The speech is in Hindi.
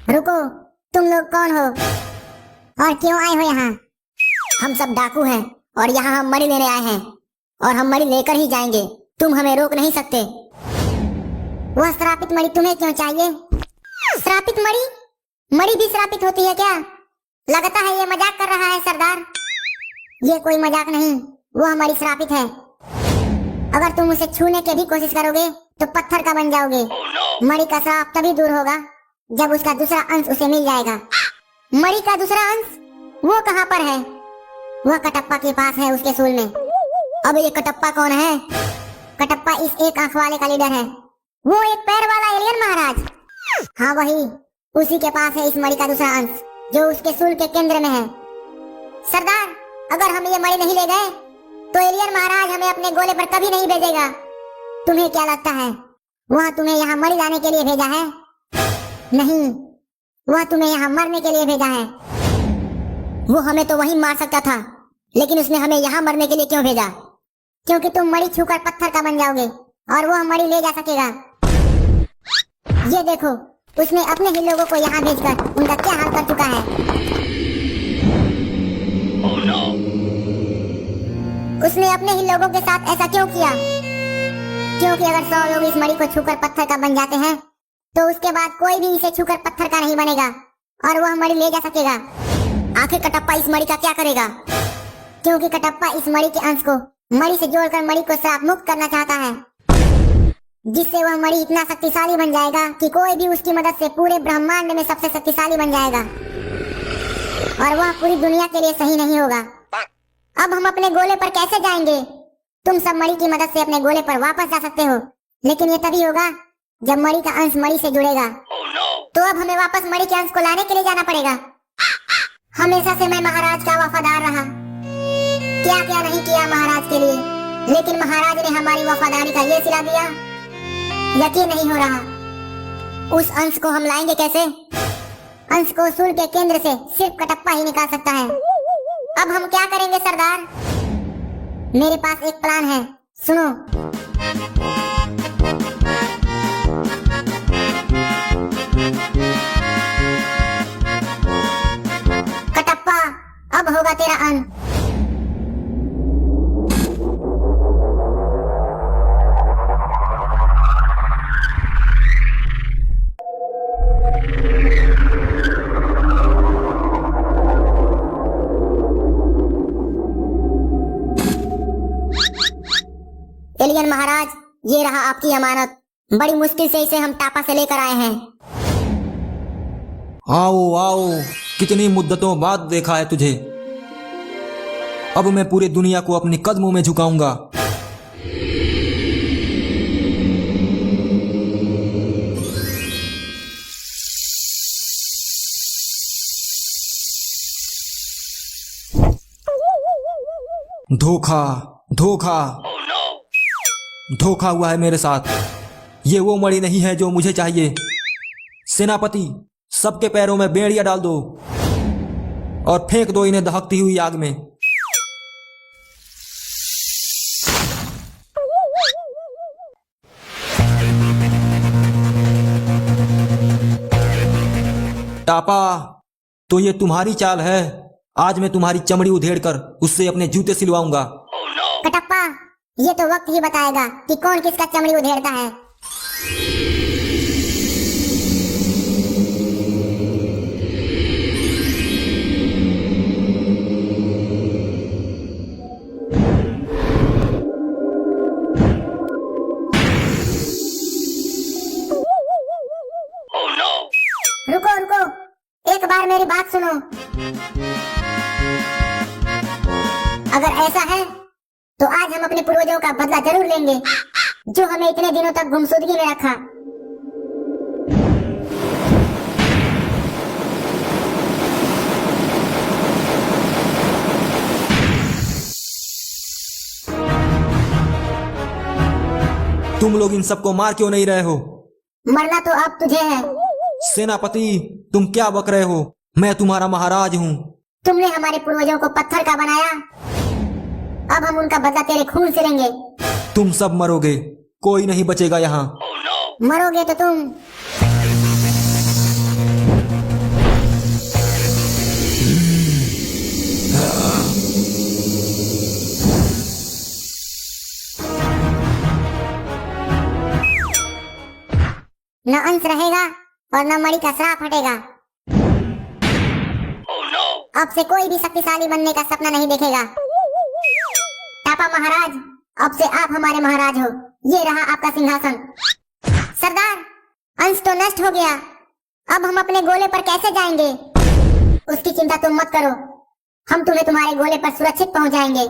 रुको, तुम लोग कौन हो और क्यों आए हो यहाँ? हम सब डाकू हैं और यहाँ हम मणि लेने आए हैं और हम मणि लेकर ही जाएंगे। तुम हमें रोक नहीं सकते। वह श्रापित मणि तुम्हें क्यों चाहिए? श्रापित मणि? मणि भी श्रापित होती है क्या? लगता है ये मजाक कर रहा है सरदार। ये कोई मजाक नहीं, वह मणि श्रापित है। अगर तुम उसे छूने की भी कोशिश करोगे तो पत्थर का बन जाओगे। मणि का श्राप तभी दूर होगा जब उसका दूसरा अंश उसे मिल जाएगा। मणि का दूसरा अंश? वो कहाँ पर है? वह कटप्पा के पास है, उसके सूल में। अब ये कटप्पा कौन है? कटप्पा इस एक आंख वाले का लीडर है। वो एक पैर वाला एलियन महाराज। हाँ वही, उसी के पास है इस मणि का दूसरा अंश जो उसके सूल के केंद्र में है। सरदार, अगर हम ये मणि नहीं ले गए तो एलियन महाराज हमें अपने गोले पर कभी नहीं भेजेगा। तुम्हें क्या लगता है वह तुम्हें यहाँ मणि लाने के लिए भेजा है? नहीं, वह तुम्हें यहाँ मरने के लिए भेजा है। वो हमें तो वहीं मार सकता था, लेकिन उसने हमें यहाँ मरने के लिए क्यों भेजा? क्योंकि तुम मणि छूकर पत्थर का बन जाओगे और वह मणि ले जा सकेगा। ये देखो, उसने अपने ही लोगों को यहाँ भेजकर उनका क्या हाल कर चुका है। Oh no! उसने अपने ही लोगों के साथ ऐसा क्यों किया? क्योंकि अगर 100 लोग इस मणि को छूकर पत्थर का बन जाते हैं तो उसके बाद कोई भी इसे छूकर पत्थर का नहीं बनेगा और वह मणि ले जा सकेगा। आखिर कटप्पा इस मणि का क्या करेगा? क्योंकि कटप्पा इस मणि के अंश को मणि से जोड़कर मणि को श्राप मुक्त करना चाहता है, जिससे वह मणि इतना शक्तिशाली बन जाएगा कि कोई भी उसकी मदद से पूरे ब्रह्मांड में सबसे शक्तिशाली बन जाएगा और वह पूरी दुनिया के लिए सही नहीं होगा। अब हम अपने गोले पर कैसे जाएंगे? तुम सब मणि की मदद से अपने गोले पर वापस जा सकते हो, लेकिन ये तभी होगा जब मणि का अंश मणि से जुड़ेगा। Oh no! तो अब हमें वापस मणि के अंश को लाने के लिए जाना पड़ेगा। हमेशा से मैं महाराज का वफादार रहा, क्या क्या नहीं किया महाराज के लिए, लेकिन महाराज ने हमारी वफादारी का ये सिला दिया। यकीन नहीं हो रहा। उस अंश को हम लाएंगे कैसे? अंश को सूल के केंद्र से सिर्फ कटप्पा ही निकाल सकता है। अब हम क्या करेंगे सरदार? मेरे पास एक प्लान है, सुनो। कटप्पा, अब होगा तेरा अंत। एलियन महाराज, ये रहा आपकी अमानत। बड़ी मुश्किल से इसे हम टापा से लेकर आए हैं। आओ आओ, कितनी मुद्दतों बाद देखा है तुझे। अब मैं पूरी दुनिया को अपने कदमों में झुकाऊंगा। धोखा धोखा Oh no! धोखा हुआ है मेरे साथ। ये वो मणि नहीं है जो मुझे चाहिए। सेनापति, सबके पैरों में बेड़ियां डाल दो और फेंक दो इन्हें दहकती हुई आग में। टापा, तो ये तुम्हारी चाल है? आज मैं तुम्हारी चमड़ी उधेड़कर उससे अपने जूते सिलवाऊंगा। Oh no! कटप्पा, ये तो वक्त ही बताएगा कि कौन किसका चमड़ी उधेड़ता है। Oh no! रुको रुको, एक बार मेरी बात सुनो। अगर ऐसा है तो आज हम अपने पूर्वजों का बदला जरूर लेंगे, जो हमें इतने दिनों तक गुमशुदगी में रखा। तुम लोग इन सबको मार क्यों नहीं रहे हो? मरना तो अब तुझे है। सेनापति, तुम क्या बक रहे हो? मैं तुम्हारा महाराज हूँ। तुमने हमारे पूर्वजों को पत्थर का बनाया, अब हम उनका बदला तेरे खून से लेंगे। तुम सब मरोगे, कोई नहीं बचेगा यहाँ। Oh no! मरोगे तो तुम। न अंश रहेगा और न मणि का श्राप हटेगा। Oh no! अब से कोई भी शक्तिशाली बनने का सपना नहीं देखेगा। टापा महाराज, अब से आप हमारे महाराज हो। ये रहा आपका सिंहासन। सरदार, अंश तो नष्ट हो गया, अब हम अपने गोले पर कैसे जाएंगे? उसकी चिंता तुम मत करो, हम तुम्हें तुम्हारे गोले पर सुरक्षित पहुंचाएंगे।